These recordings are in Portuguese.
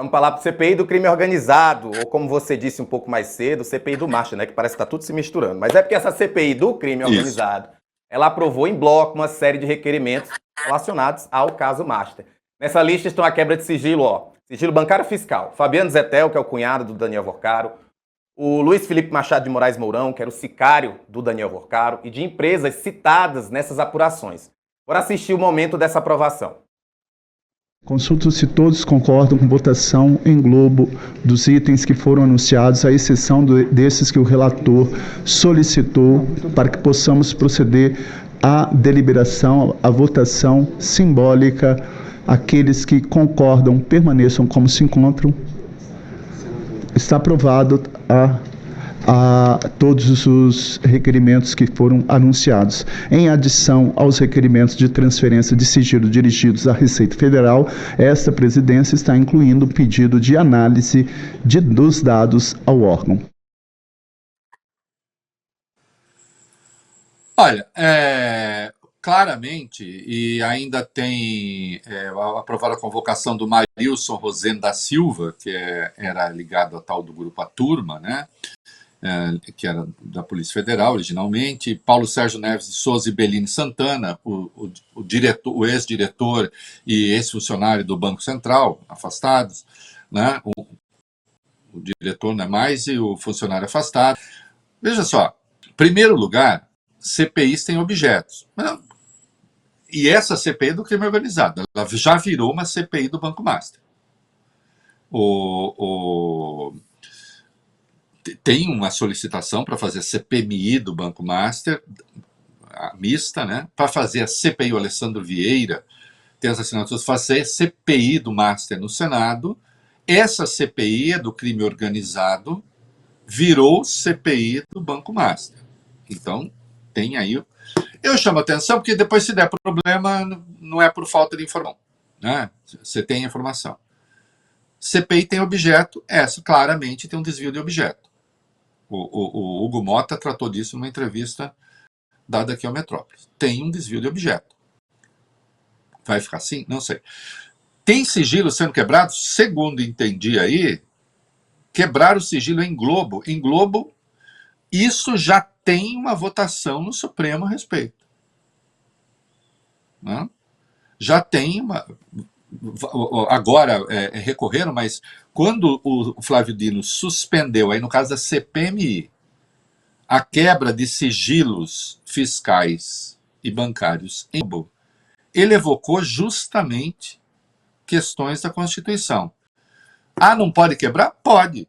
Vamos falar para o CPI do crime organizado, ou como você disse um pouco mais cedo, CPI do Master, né? Que parece que está tudo se misturando. Mas é porque essa CPI do crime organizado, ela aprovou em bloco uma série de requerimentos relacionados ao caso Master. Nessa lista estão a quebra de sigilo, sigilo bancário fiscal. Fabiano Zettel, que é o cunhado do Daniel Vorcaro, o Luiz Felipe Machado de Moraes Mourão, que era o sicário do Daniel Vorcaro, e de empresas citadas nessas apurações. Bora assistir o momento dessa aprovação. Consulto se todos concordam com votação em globo dos itens que foram anunciados, à exceção desses que o relator solicitou, para que possamos proceder à deliberação, à votação simbólica. Aqueles que concordam permaneçam como se encontram. Está aprovado a todos os requerimentos que foram anunciados. Em adição aos requerimentos de transferência de sigilo dirigidos à Receita Federal, esta presidência está incluindo o pedido de análise dos dados ao órgão. Olha, claramente, e ainda tem aprovada a convocação do Marilson Rosendo da Silva, que era ligado a tal do grupo A Turma, né? Que era da Polícia Federal originalmente, Paulo Sérgio Neves de Souza e Bellini Santana, o ex-diretor e ex-funcionário do Banco Central, afastados, né? O diretor não é mais e o funcionário afastado. Veja só, em primeiro lugar, CPIs têm objetos. E essa CPI é do crime organizado, ela já virou uma CPI do Banco Master. Tem uma solicitação para fazer a CPMI do Banco Master, a mista, né? Para fazer a CPI, o Alessandro Vieira tem as assinaturas, fazer a CPI do Master no Senado. Essa CPI é do crime organizado, virou CPI do Banco Master. Então, tem aí. Eu chamo a atenção porque depois, se der problema, não é por falta de informação, né? Você tem informação. CPI tem objeto, essa claramente tem um desvio de objeto. O Hugo Mota tratou disso numa entrevista dada aqui ao Metrópolis. Tem um desvio de objeto. Vai ficar assim? Não sei. Tem sigilo sendo quebrado? Segundo entendi aí, quebrar o sigilo em Globo. Em Globo, isso já tem uma votação no Supremo a respeito. Né? Já tem uma... Agora recorreram, mas quando o Flávio Dino suspendeu, aí no caso da CPMI, a quebra de sigilos fiscais e bancários em Globo, ele evocou justamente questões da Constituição. Não pode quebrar? Pode.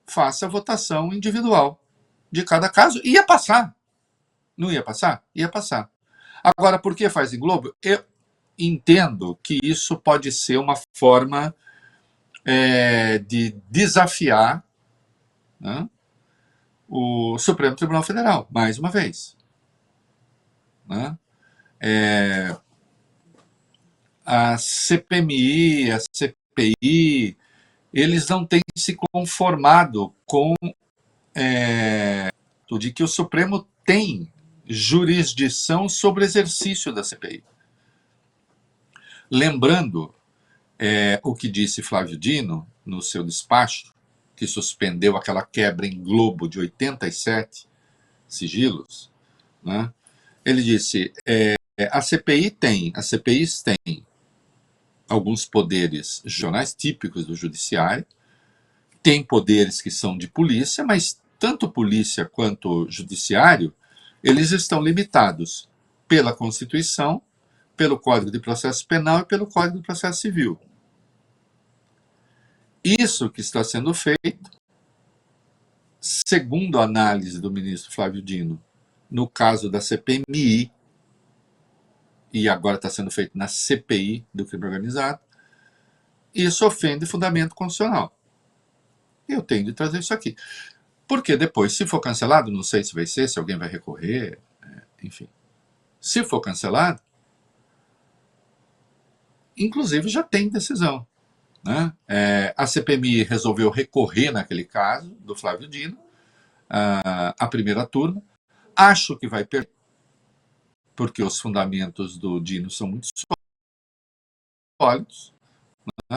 Faça a votação individual de cada caso. Ia passar. Não ia passar? Ia passar. Agora, por que faz em Globo? Eu entendo que isso pode ser uma forma de desafiar, né, o Supremo Tribunal Federal, mais uma vez. Né? A CPMI, a CPI, eles não têm se conformado com de que o Supremo tem jurisdição sobre o exercício da CPI. Lembrando o que disse Flávio Dino no seu despacho, que suspendeu aquela quebra em Globo de 87 sigilos, né? Ele disse, as CPIs têm alguns poderes regionais típicos do judiciário, tem poderes que são de polícia, mas tanto polícia quanto judiciário, eles estão limitados pela Constituição, pelo Código de Processo Penal e pelo Código de Processo Civil. Isso que está sendo feito, segundo a análise do ministro Flávio Dino, no caso da CPMI, e agora está sendo feito na CPI do crime organizado, isso ofende fundamento constitucional. Eu tenho de trazer isso aqui. Porque depois, se for cancelado, não sei se vai ser, se alguém vai recorrer, enfim. Se for cancelado, inclusive já tem decisão. Né? A CPMI resolveu recorrer naquele caso do Flávio Dino, a primeira turma. Acho que vai perder, porque os fundamentos do Dino são muito sólidos.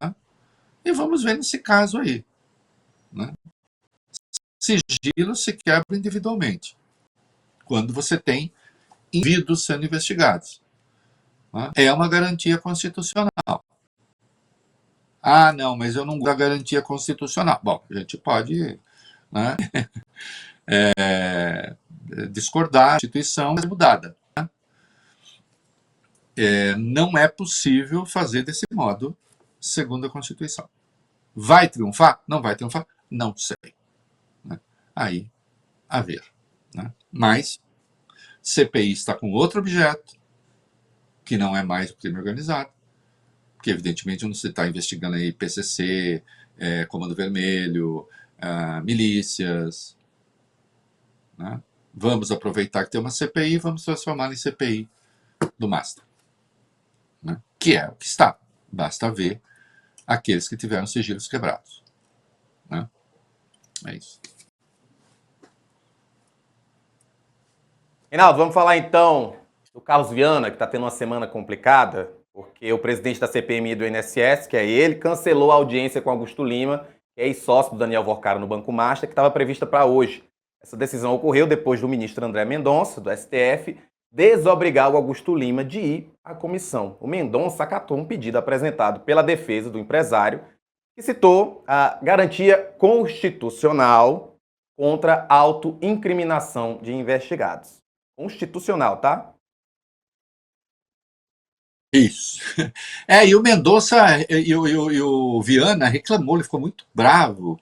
Né? E vamos ver nesse caso aí, né? Sigilo se quebra individualmente, quando você tem indivíduos sendo investigados, né? É uma garantia constitucional. Ah, não, mas eu não gosto da garantia constitucional. Bom, a gente pode, né, discordar, a Constituição é mudada. Né? Não é possível fazer desse modo, segundo a Constituição. Vai triunfar? Não vai triunfar? Não sei. Né? Aí, a ver. Né? Mas, CPI está com outro objeto, que não é mais o crime organizado, que evidentemente não se está investigando aí PCC, Comando Vermelho, milícias. Né? Vamos aproveitar que tem uma CPI e vamos transformar em CPI do Master. Né? Que é o que está. Basta ver aqueles que tiveram sigilos quebrados. Né? É isso. Reinaldo, vamos falar então do Carlos Viana, que está tendo uma semana complicada, porque o presidente da CPMI do INSS, que é ele, cancelou a audiência com Augusto Lima, que é ex-sócio do Daniel Worcara no Banco Master, que estava prevista para hoje. Essa decisão ocorreu depois do ministro André Mendonça, do STF, desobrigar o Augusto Lima de ir à comissão. O Mendonça acatou um pedido apresentado pela defesa do empresário, que citou a garantia constitucional contra a autoincriminação de investigados. Constitucional, tá? Isso. E o Mendonça e o Viana reclamou, ele ficou muito bravo.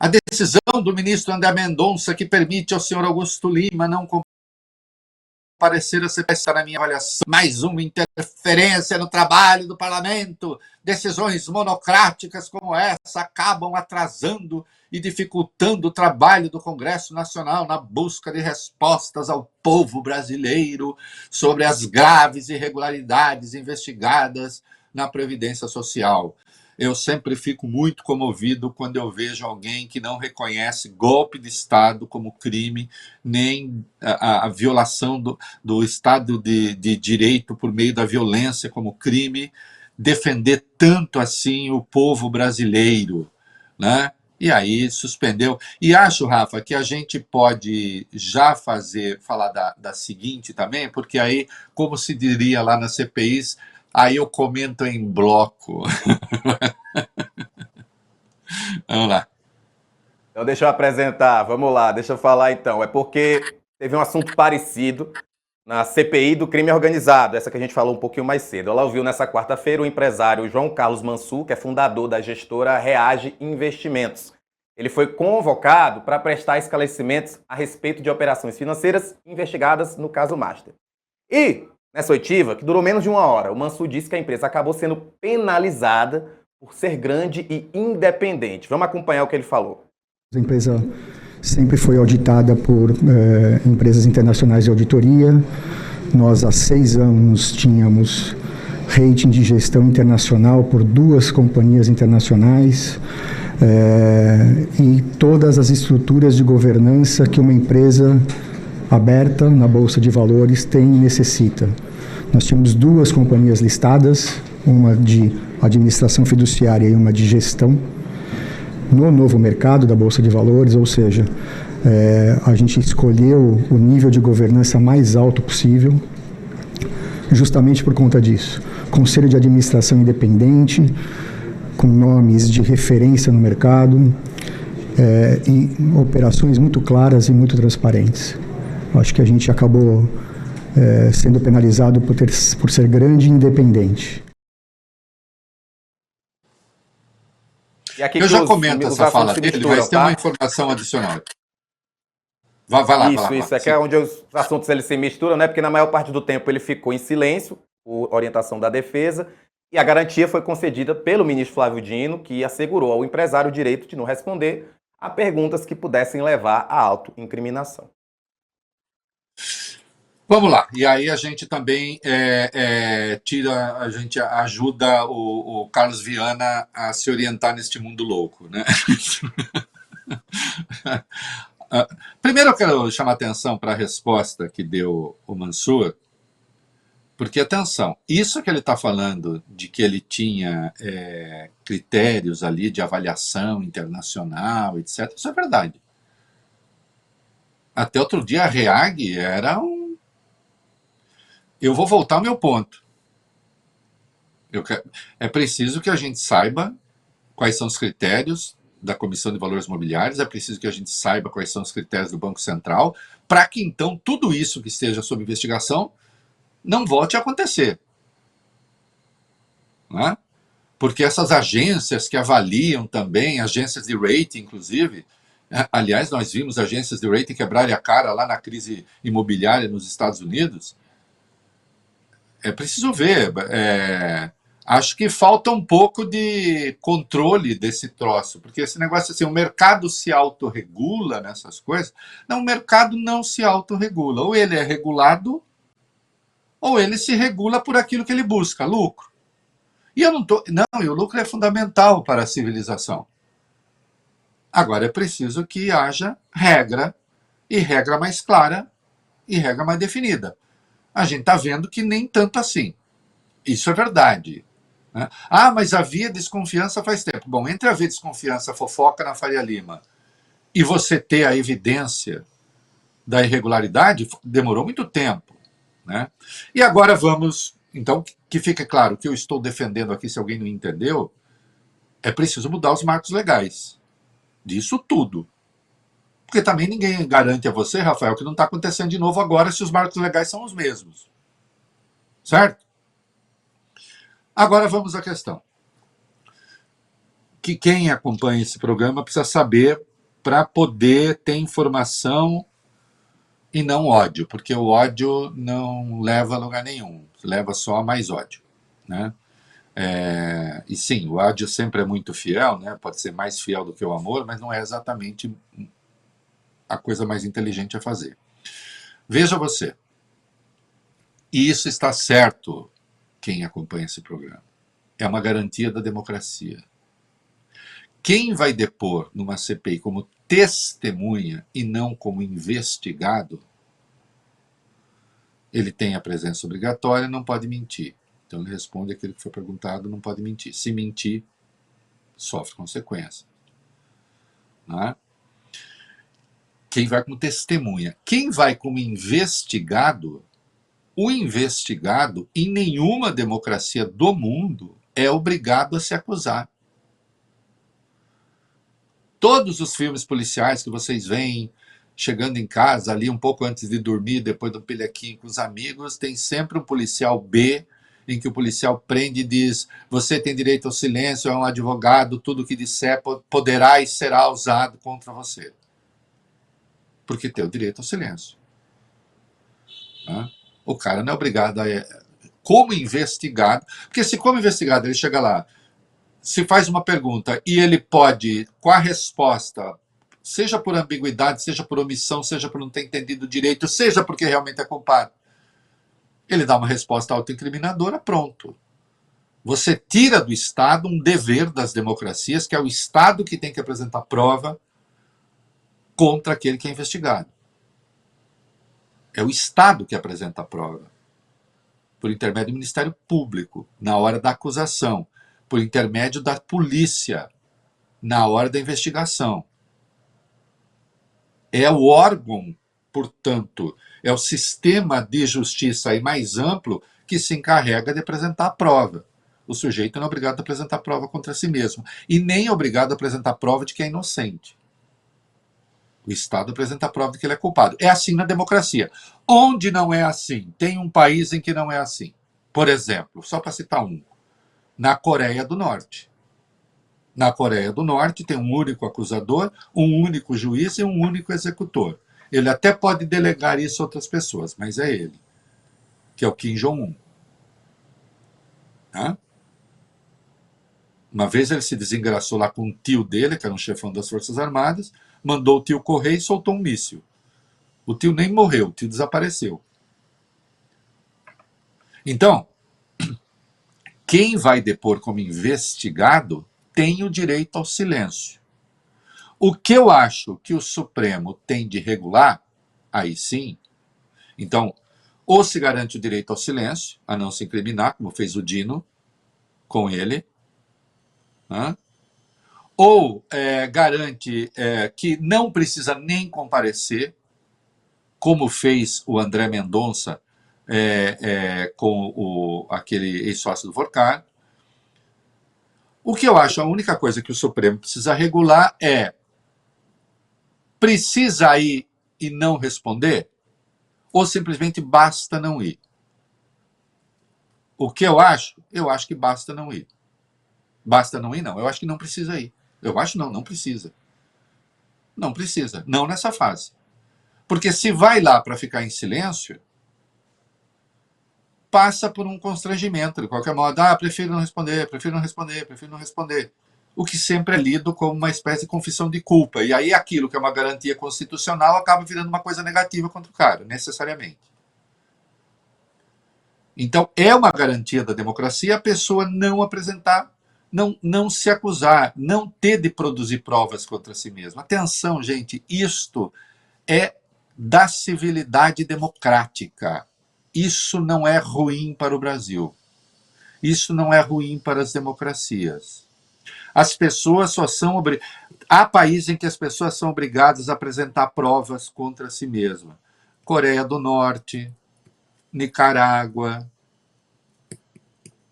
A decisão do ministro André Mendonça que permite ao senhor Augusto Lima não comparecer a CPI está na minha avaliação. Mais uma interferência no trabalho do parlamento. Decisões monocráticas como essa acabam atrasando e dificultando o trabalho do Congresso Nacional na busca de respostas ao povo brasileiro sobre as graves irregularidades investigadas na Previdência Social. Eu sempre fico muito comovido quando eu vejo alguém que não reconhece golpe de Estado como crime, nem a violação do Estado de Direito por meio da violência como crime, defender tanto assim o povo brasileiro, né? E aí suspendeu. E acho, Rafa, que a gente pode já falar da seguinte também, porque aí, como se diria lá nas CPIs, aí eu comento em bloco. Vamos lá. Então deixa eu apresentar, vamos lá, deixa eu falar então. É porque teve um assunto parecido na CPI do crime organizado, essa que a gente falou um pouquinho mais cedo. Ela ouviu nessa quarta-feira o empresário João Carlos Mansur, que é fundador da gestora Reage Investimentos. Ele foi convocado para prestar esclarecimentos a respeito de operações financeiras investigadas no caso Master. E, nessa oitiva, que durou menos de uma hora, o Mansur disse que a empresa acabou sendo penalizada por ser grande e independente. Vamos acompanhar o que ele falou. A empresa sempre foi auditada por empresas internacionais de auditoria. Nós, há 6 anos, tínhamos rating de gestão internacional por 2 companhias internacionais e todas as estruturas de governança que uma empresa aberta na Bolsa de Valores tem e necessita. Nós tínhamos 2 companhias listadas, uma de administração fiduciária e uma de gestão, no novo mercado da Bolsa de Valores, ou seja, a gente escolheu o nível de governança mais alto possível, justamente por conta disso. Conselho de administração independente, com nomes de referência no mercado, e operações muito claras e muito transparentes. Acho que a gente acabou sendo penalizado por ser grande e independente. Eu já comento essa fala dele, mas tem uma informação adicional. Vai lá. Isso, é que é onde os assuntos eles se misturam, né? Porque na maior parte do tempo ele ficou em silêncio, por orientação da defesa, e a garantia foi concedida pelo ministro Flávio Dino, que assegurou ao empresário o direito de não responder a perguntas que pudessem levar à autoincriminação. Vamos lá, e aí a gente também a gente ajuda o Carlos Viana a se orientar neste mundo louco, né? Primeiro eu quero chamar atenção para a resposta que deu o Mansur, Porque, atenção, isso que ele está falando de que ele tinha critérios ali de avaliação internacional, etc., isso é verdade. Até outro dia, a REAG era um... Eu vou voltar ao meu ponto. É preciso que a gente saiba quais são os critérios da Comissão de Valores Mobiliários, é preciso que a gente saiba quais são os critérios do Banco Central, para que, então, tudo isso que esteja sob investigação não volte a acontecer. Né? Porque essas agências que avaliam também, agências de rating, inclusive, aliás, nós vimos agências de rating quebrarem a cara lá na crise imobiliária nos Estados Unidos. É preciso ver. Acho que falta um pouco de controle desse troço, porque esse negócio assim, o mercado se autorregula nessas coisas. Não, o mercado não se autorregula. Ou ele é regulado, ou ele se regula por aquilo que ele busca, lucro. E eu não tô. Não, e o lucro é fundamental para a civilização. Agora é preciso que haja regra, e regra mais clara, e regra mais definida. A gente está vendo que nem tanto assim. Isso é verdade. Né? Ah, mas havia desconfiança faz tempo. Bom, entre haver desconfiança, fofoca na Faria Lima, e você ter a evidência da irregularidade, demorou muito tempo. Né? E agora vamos... Então, que fique claro, o que eu estou defendendo aqui, se alguém não entendeu, é preciso mudar os marcos legais. Disso tudo. Porque também ninguém garante a você, Rafael, que não está acontecendo de novo agora se os marcos legais são os mesmos. Certo? Agora vamos à questão. Que quem acompanha esse programa precisa saber para poder ter informação e não ódio, porque o ódio não leva a lugar nenhum, leva só a mais ódio. Né? E sim, o ódio sempre é muito fiel, né? Pode ser mais fiel do que o amor, mas não é exatamente a coisa mais inteligente a fazer. Veja você, e isso está certo, quem acompanha esse programa. É uma garantia da democracia. Quem vai depor numa CPI como testemunha e não como investigado, ele tem a presença obrigatória e não pode mentir. Então ele responde aquilo que foi perguntado, não pode mentir. Se mentir, sofre consequência. Né? Quem vai como testemunha. Quem vai como investigado, o investigado, em nenhuma democracia do mundo, é obrigado a se acusar. Todos os filmes policiais que vocês veem chegando em casa, ali um pouco antes de dormir, depois do pelequinho com os amigos, tem sempre um policial B, em que o policial prende e diz: você tem direito ao silêncio, é um advogado, tudo que disser poderá e será usado contra você. Porque tem o direito ao silêncio. Né? O cara não é obrigado a... Como investigado, porque se como investigado ele chega lá, se faz uma pergunta e ele pode, com a resposta, seja por ambiguidade, seja por omissão, seja por não ter entendido direito, seja porque realmente é culpado, ele dá uma resposta autoincriminadora, pronto. Você tira do Estado um dever das democracias, que é o Estado que tem que apresentar prova contra aquele que é investigado. É o Estado que apresenta a prova, por intermédio do Ministério Público, na hora da acusação, por intermédio da polícia, na hora da investigação. É o órgão, portanto, é o sistema de justiça aí mais amplo que se encarrega de apresentar a prova. O sujeito não é obrigado a apresentar prova contra si mesmo, e nem é obrigado a apresentar prova de que é inocente. O Estado apresenta a prova de que ele é culpado. É assim na democracia. Onde não é assim? Tem um país em que não é assim. Por exemplo, só para citar um, na Coreia do Norte. Na Coreia do Norte tem um único acusador, um único juiz e um único executor. Ele até pode delegar isso a outras pessoas, mas é ele, que é o Kim Jong-un. Tá? Uma vez ele se desengraçou lá com um tio dele, que era um chefão das Forças Armadas, mandou o tio correr e soltou um míssil. O tio nem morreu, o tio desapareceu. Então, quem vai depor como investigado tem o direito ao silêncio. O que eu acho que o Supremo tem de regular, aí sim, então, ou se garante o direito ao silêncio, a não se incriminar, como fez o Dino com ele, né? Ou garante que não precisa nem comparecer, como fez o André Mendonça com aquele ex-sócio do Forcar. O que eu acho, a única coisa que o Supremo precisa regular precisa ir e não responder, ou simplesmente basta não ir? O que eu acho que basta não ir. Basta não ir, não. Eu acho que não precisa ir. Eu acho não precisa. Não precisa. Não nessa fase. Porque se vai lá para ficar em silêncio, passa por um constrangimento. De qualquer modo, prefiro não responder, prefiro não responder, prefiro não responder. O que sempre é lido como uma espécie de confissão de culpa. E aí aquilo que é uma garantia constitucional acaba virando uma coisa negativa contra o cara, necessariamente. Então, é uma garantia da democracia a pessoa não apresentar, não se acusar, não ter de produzir provas contra si mesma. Atenção, gente, isto é da civilidade democrática. Isso não é ruim para o Brasil. Isso não é ruim para as democracias. As pessoas só são há países em que as pessoas são obrigadas a apresentar provas contra si mesmas. Coreia do Norte, Nicarágua,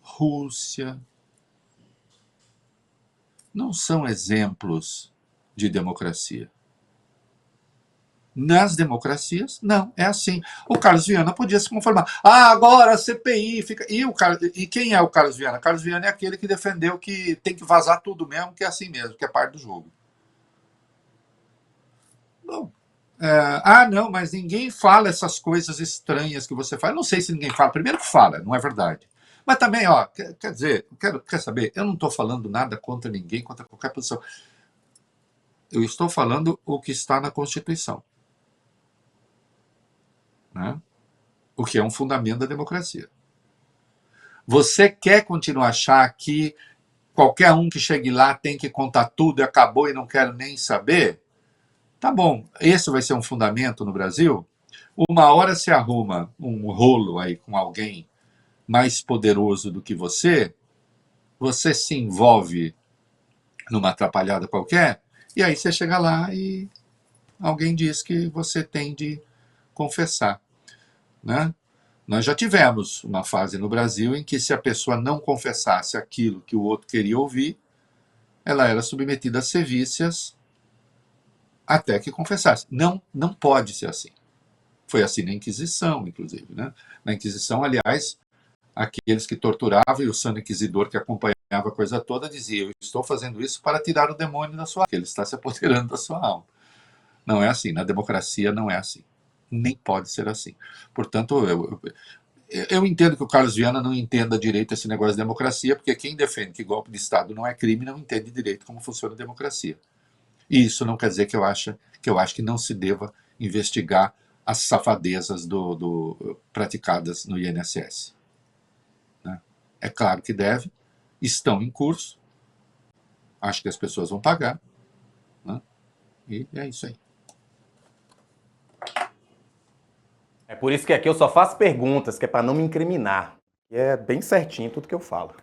Rússia. Não são exemplos de democracia. Nas democracias, não, é assim. O Carlos Viana podia se conformar. Agora a CPI fica. E quem é o Carlos Viana? Carlos Viana é aquele que defendeu que tem que vazar tudo mesmo, que é assim mesmo, que é parte do jogo. Bom. Não, mas ninguém fala essas coisas estranhas que você fala. Eu não sei se ninguém fala. Primeiro que fala, não é verdade. Mas também, quer dizer, quer saber? Eu não estou falando nada contra ninguém, contra qualquer posição. Eu estou falando o que está na Constituição. Né? O que é um fundamento da democracia. Você quer continuar a achar que qualquer um que chegue lá tem que contar tudo e acabou e não quero nem saber? Tá bom, esse vai ser um fundamento no Brasil? Uma hora se arruma um rolo aí com alguém mais poderoso do que você se envolve numa atrapalhada qualquer, e aí você chega lá e alguém diz que você tem de confessar. Né? Nós já tivemos uma fase no Brasil em que se a pessoa não confessasse aquilo que o outro queria ouvir, ela era submetida a sevícias até que confessasse. Não pode ser assim. Foi assim na Inquisição, inclusive. Né? Na Inquisição, aliás, aqueles que torturavam e o santo inquisidor que acompanhava a coisa toda dizia: eu estou fazendo isso para tirar o demônio da sua alma, que ele está se apoderando da sua alma. Não é assim. Na democracia não é assim. Nem pode ser assim. Portanto, eu entendo que o Carlos Viana não entenda direito esse negócio de democracia, porque quem defende que golpe de Estado não é crime não entende direito como funciona a democracia. E isso não quer dizer que eu acho que não se deva investigar as safadezas praticadas no INSS. Né? É claro que deve, estão em curso, acho que as pessoas vão pagar, né? E é isso aí. É por isso que aqui eu só faço perguntas, que é para não me incriminar. E é bem certinho tudo que eu falo.